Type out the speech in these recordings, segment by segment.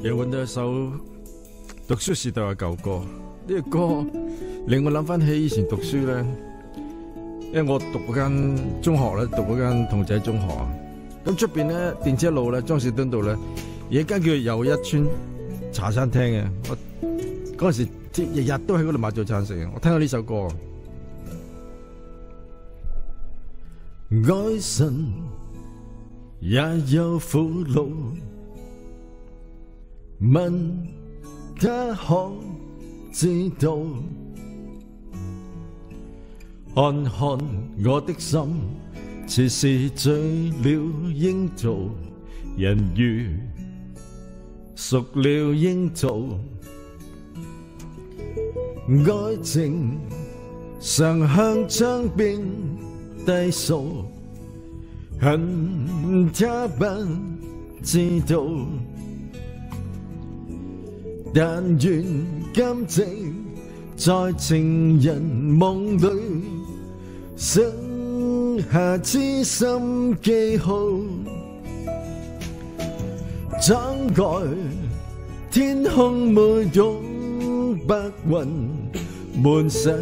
又揾到一首讀書時代嘅舊歌，呢個歌令我諗翻起以前讀書咧，因為我讀嗰間中學咧，讀嗰間同濟中學啊。咁出邊咧電車路咧，莊士敦道咧，有一間叫又一村茶餐廳嘅。我嗰陣時日日都喺嗰度買早餐食嘅。我聽到呢首歌，愛神也有苦惱，問他可知道？看看我的心，似是醉了應做，人如熟了應做。愛情常向窗邊低訴，恨他不知道。但願今夕在情人夢裏，剩下痴心記號。裝蓋天空沒有白雲，滿寫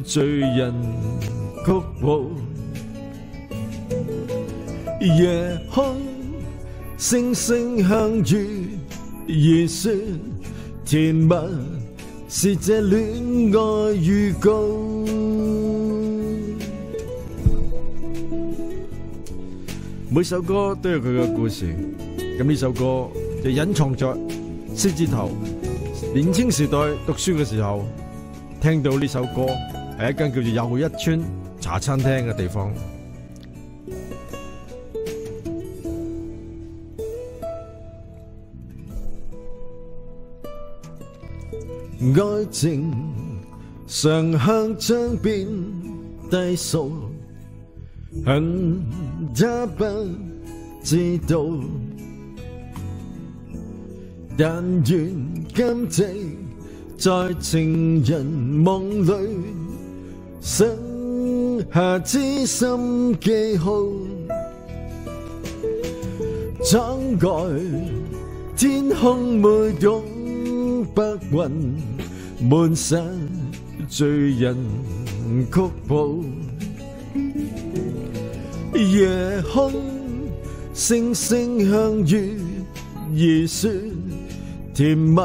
醉人曲譜。夜空星星相遇而說甜蜜，是這戀愛預告。每首歌都有佢嘅故事，咁呢首歌就隱藏在獅子頭。年青時代讀書嘅時候，聽到呢首歌，係一間叫做又一村茶餐廳嘅地方。愛情常向窗邊低訴，恨他不知道。但願今夕在情人夢裏，剩下痴心記號。裝蓋天空沒有白雲，滿寫醉人曲譜。夜空星星相遇而說甜蜜，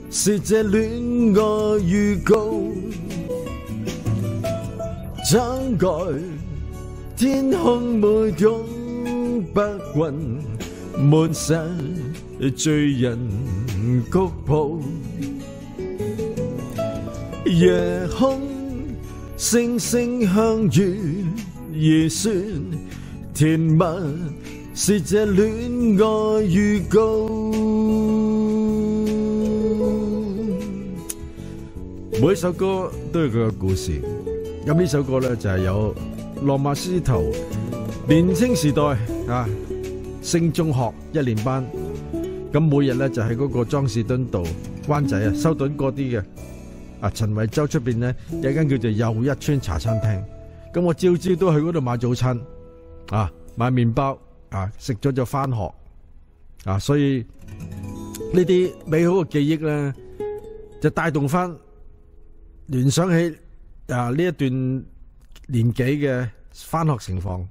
是這戀愛預告。裝蓋天空沒有白雲，滿寫醉人曲譜。夜空星星相遇而說甜蜜，是這戀愛預告。每一首歌都有佢嘅故事，咁呢首歌咧就係有羅馬獅子頭年青時代啊，升中學1年班，咁每日咧就喺嗰個莊士敦道灣仔啊修頓嗰啲嘅啊陳惠洲出邊咧有一間叫做又一村茶餐廳，咁我朝朝都去嗰度買早餐啊，買麵包啊，食咗就翻學啊，所以呢啲美好嘅記憶咧就帶動翻聯想起啊呢一段年紀嘅翻學情況。